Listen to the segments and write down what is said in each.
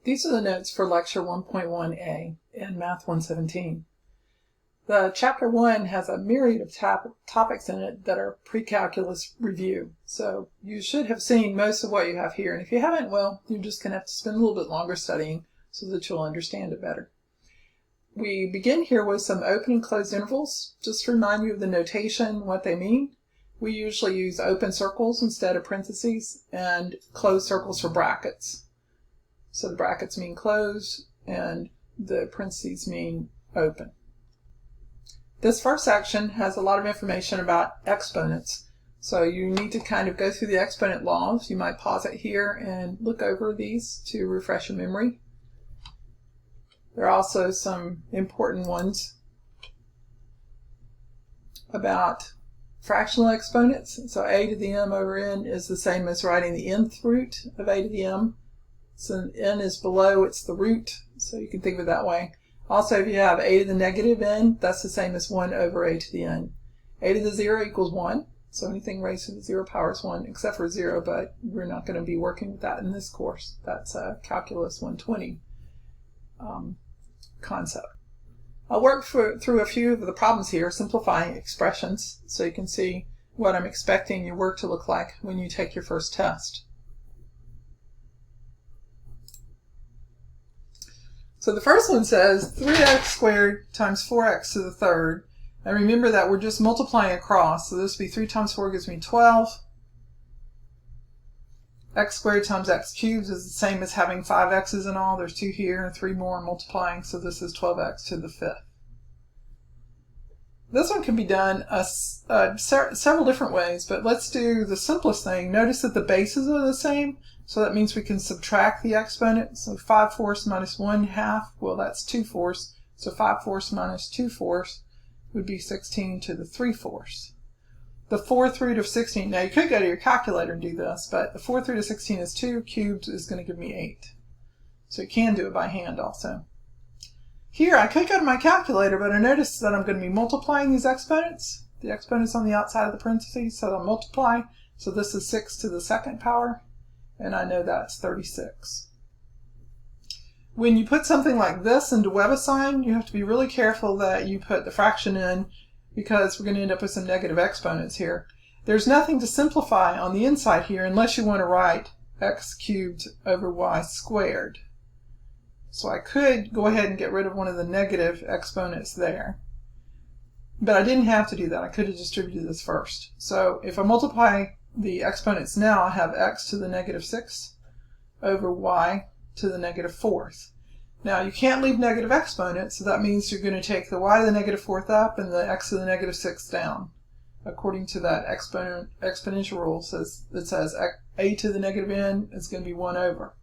These are the notes for Lecture 1.1a in Math 117. The Chapter 1 has a myriad of topics in it that are pre-calculus review, so you should have seen most of what you have here, and if you haven't, well, you're just going to have to spend a little bit longer studying so that you'll understand it better. We begin here with some open and closed intervals. Just to remind you of the notation, what they mean. We usually use open circles instead of parentheses, and closed circles for brackets. So the brackets mean closed, and the parentheses mean open. This first section has a lot of information about exponents. So you need to kind of go through the exponent laws. You might pause it here and look over these to refresh your memory. There are also some important ones about fractional exponents. So a to the m over n is the same as writing the nth root of a to the m. So n is below, it's the root, so you can think of it that way. Also, if you have a to the negative n, that's the same as 1 over a to the n. A to the 0 equals 1, so anything raised to the 0 power is 1, except for 0, but we're not going to be working with that in this course. That's a Calculus 120 concept. I'll work through a few of the problems here, simplifying expressions, so you can see what I'm expecting your work to look like when you take your first test. So the first one says 3x squared times 4x to the third. And remember that we're just multiplying across. So this would be 3 times 4 gives me 12. X squared times x cubed is the same as having 5 x's in all. There's 2 here and 3 more multiplying. So this is 12x to the fifth. This one can be done several different ways, but let's do the simplest thing. Notice that the bases are the same. So that means we can subtract the exponent. So 5 fourths minus 1/2, well, that's 2 fourths. So 5 fourths minus 2 fourths would be 16 to the 3 fourths. The fourth root of 16, now you could go to your calculator and do this, but the fourth root of 16 is 2, cubed is going to give me 8. So you can do it by hand also. Here, I could go to my calculator, but I notice that I'm going to be multiplying these exponents. The exponent's on the outside of the parentheses, so I'll multiply. So this is 6 to the second power. And I know that's 36. When you put something like this into WebAssign, you have to be really careful that you put the fraction in, because we're going to end up with some negative exponents here. There's nothing to simplify on the inside here unless you want to write x cubed over y squared. So I could go ahead and get rid of one of the negative exponents there. But I didn't have to do that. I could have distributed this first. So if I multiply the exponents now, I have x to the negative 6 over y to the negative 4th. Now you can't leave negative exponents, so that means you're going to take the y to the negative 4th up and the x to the negative 6th down. According to that exponential rule, it says a to the negative n is going to be 1 over.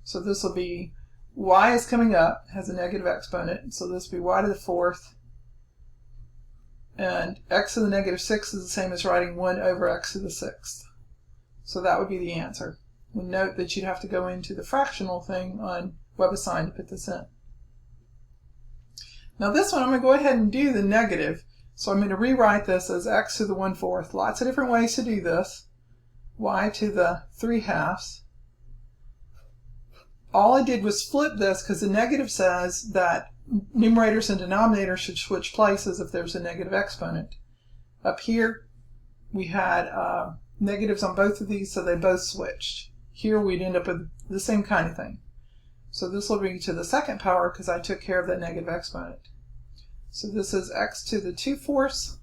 So this will be y is coming up, has a negative exponent, so this will be y to the 4th. And x to the negative 6 is the same as writing 1 over x to the 6th. So that would be the answer. And note that you'd have to go into the fractional thing on WebAssign to put this in. Now this one, I'm going to go ahead and do the negative. So I'm going to rewrite this as x to the 1/4. Lots of different ways to do this. Y to the 3/2. All I did was flip this because the negative says that numerators and denominators should switch places if there's a negative exponent. Up here, we had negatives on both of these, so they both switched. Here, we'd end up with the same kind of thing. So this will bring to the second power because I took care of that negative exponent. So this is x to the 2/4,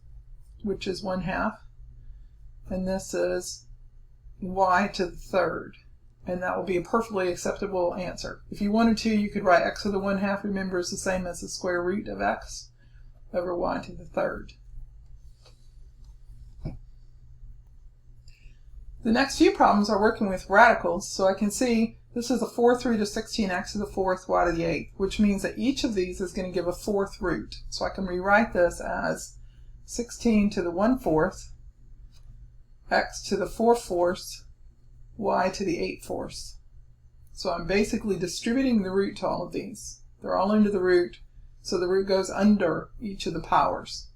which is 1/2. And this is y to the third. And that will be a perfectly acceptable answer. If you wanted to, you could write x to the 1/2, remember, is the same as the square root of x over y to the third. The next few problems are working with radicals, so I can see this is a 4th root of 16x to the 4th, y to the 8th, which means that each of these is going to give a 4th root. So I can rewrite this as 16 to the 1/4, x to the 4/4, y to the 8/4. So I'm basically distributing the root to all of these. They're all into the root, so the root goes under each of the powers.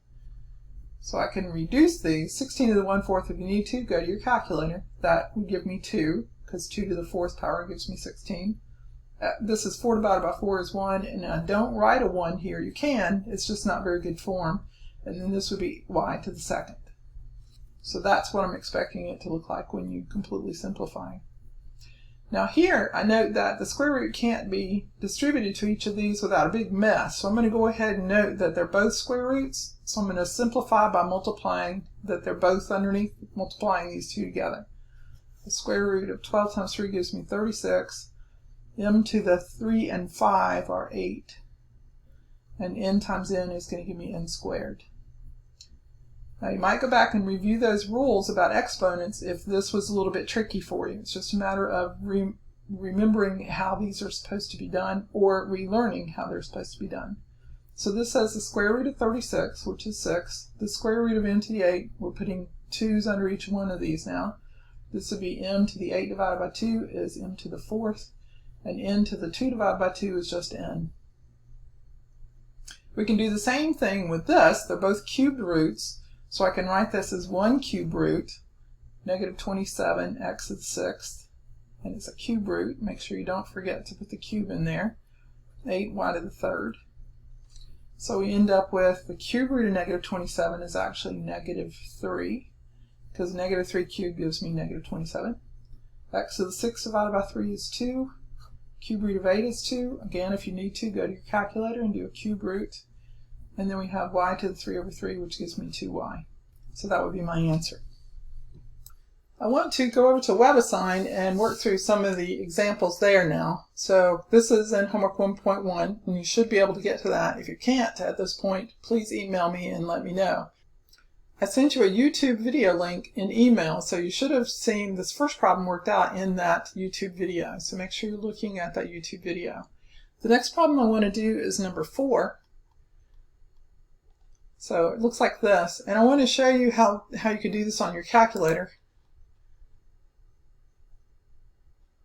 So I can reduce these. 16 to the 1/4, if you need to, go to your calculator. That would give me 2, because 2 to the 4th power gives me 16. this is 4 divided by 4 is 1, and I don't write a 1 here. You can, it's just not very good form. And then this would be y to the second. So that's what I'm expecting it to look like when you completely simplify. Now here, I note that the square root can't be distributed to each of these without a big mess. So I'm going to go ahead and note that they're both square roots. So I'm going to simplify by multiplying that they're both underneath, multiplying these two together. The square root of 12 times 3 gives me 36. M to the 3 and 5 are 8. And n times n is going to give me n squared. Now you might go back and review those rules about exponents if this was a little bit tricky for you. It's just a matter of remembering how these are supposed to be done, or relearning how they're supposed to be done. So this says the square root of 36, which is 6. The square root of n to the 8, we're putting 2's under each one of these now. This would be m to the 8 divided by 2 is m to the 4th, and n to the 2 divided by 2 is just n. We can do the same thing with this. They're both cubed roots. So I can write this as 1 cube root, negative 27 x to the 6th, and it's a cube root. Make sure you don't forget to put the cube in there, 8 y to the 3rd. So we end up with the cube root of negative 27 is actually negative 3, because negative 3 cubed gives me negative 27. X to the 6th divided by 3 is 2. Cube root of 8 is 2. Again, if you need to, go to your calculator and do a cube root. And then we have y to the 3 over 3, which gives me 2y. So that would be my answer. I want to go over to WebAssign and work through some of the examples there now. So this is in homework 1.1, and you should be able to get to that. If you can't at this point, please email me and let me know. I sent you a YouTube video link in email, so you should have seen this first problem worked out in that YouTube video. So make sure you're looking at that YouTube video. The next problem I want to do is number 4. So it looks like this, and I want to show you how you could do this on your calculator.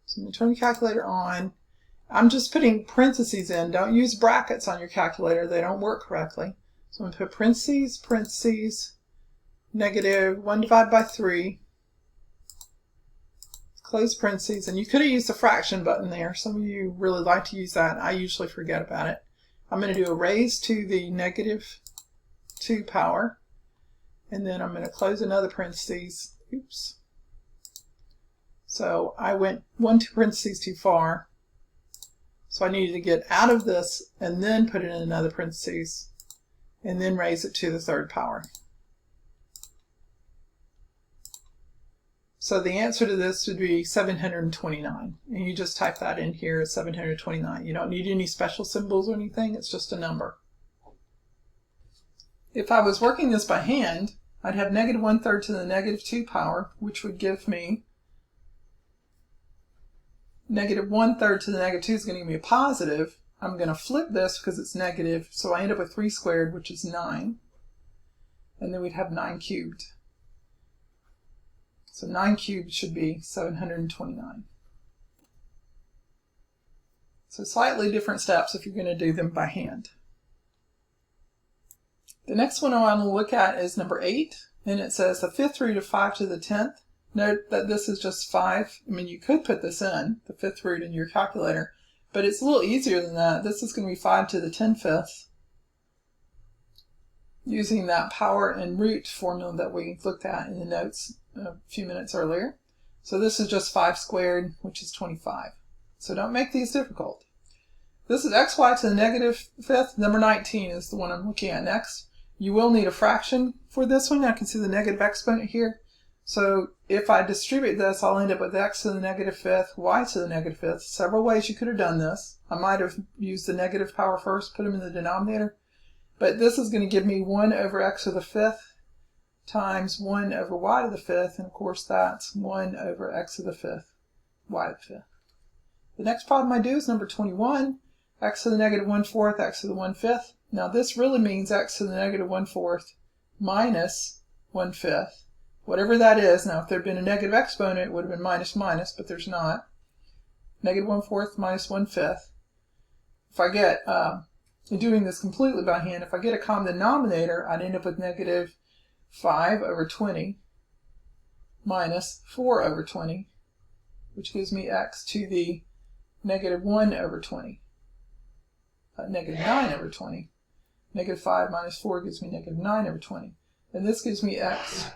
So I'm going to turn the calculator on. I'm just putting parentheses in. Don't use brackets on your calculator. They don't work correctly. So I'm going to put parentheses, parentheses, negative 1 divided by 3, close parentheses, and you could have used the fraction button there. Some of you really like to use that. I usually forget about it. I'm going to do a raise to the negative 2 power, and then I'm going to close another parentheses. Oops. So I went 1 parentheses too far, so I needed to get out of this and then put it in another parentheses and then raise it to the 3rd power. So the answer to this would be 729, and you just type that in here as 729. You don't need any special symbols or anything, it's just a number. If I was working this by hand, I'd have negative 1/3 to the negative 2 power, which would give me negative 1/3 to the negative 2 is going to give me a positive. I'm going to flip this because it's negative, so I end up with 3 squared, which is 9. And then we'd have 9 cubed. So 9 cubed should be 729. So slightly different steps if you're going to do them by hand. The next one I want to look at is number 8, and it says the 5th root of 5 to the 10th. Note that this is just 5. I mean, you could put this in, the 5th root, in your calculator, but it's a little easier than that. This is going to be 5 to the 10/5, using that power and root formula that we looked at in the notes a few minutes earlier. So this is just 5 squared, which is 25. So don't make these difficult. This is xy to the negative 5th. Number 19 is the one I'm looking at next. You will need a fraction for this one. I can see the negative exponent here. So if I distribute this, I'll end up with x to the negative 5th, y to the negative 5th. Several ways you could have done this. I might have used the negative power first, put them in the denominator. But this is going to give me 1 over x to the 5th times 1 over y to the 5th. And of course that's 1 over x to the 5th, y to the 5th. The next problem I do is number 21. X to the negative 1/4, x to the 1/5. Now this really means x to the negative 1/4 minus 1/5. Whatever that is. Now if there had been a negative exponent, it would have been minus minus, but there's not. Negative 1/4 minus 1/5. If I get, doing this completely by hand, if I get a common denominator, I'd end up with negative 5 over 20 minus 4 over 20, which gives me x to the negative 1 over 20. Negative 9 over 20. Negative 5 minus 4 gives me negative 9 over 20. And this gives me x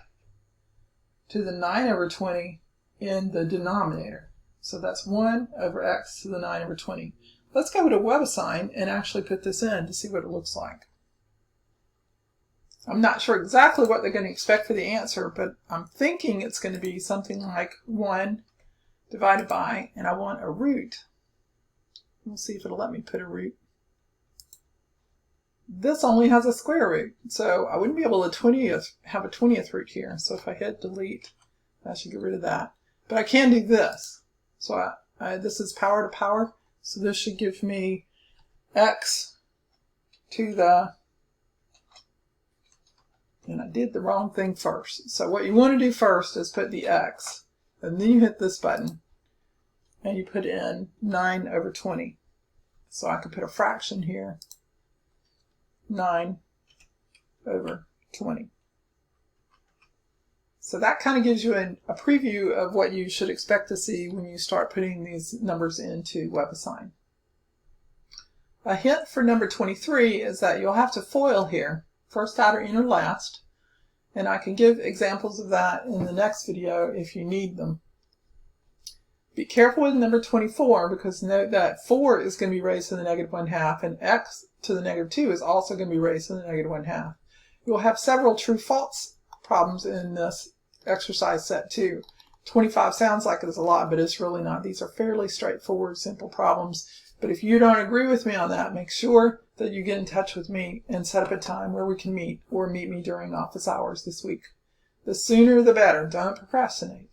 to the 9 over 20 in the denominator. So that's 1 over x to the 9 over 20. Let's go to WebAssign and actually put this in to see what it looks like. I'm not sure exactly what they're going to expect for the answer, but I'm thinking it's going to be something like 1 divided by, and I want a root. We'll see if it'll let me put a root. This only has a square root, so I wouldn't be able to have a 20th root here. So if I hit delete, I should get rid of that. But I can do this. So this is power to power. So this should give me x to the, and I did the wrong thing first. So what you want to do first is put the x, and then you hit this button, and you put in 9 over 20. So I could put a fraction here. 9 over 20. So that kind of gives you a preview of what you should expect to see when you start putting these numbers into WebAssign. A hint for number 23 is that you'll have to FOIL here, first outer inner last, and I can give examples of that in the next video if you need them. Be careful with number 24, because note that 4 is going to be raised to the negative 1/2, and x to the negative 2 is also going to be raised to the negative 1/2. You'll have several true-false problems in this exercise set 2. 25 sounds like it's a lot, but it's really not. These are fairly straightforward, simple problems. But if you don't agree with me on that, make sure that you get in touch with me and set up a time where we can meet, or meet me during office hours this week. The sooner the better. Don't procrastinate.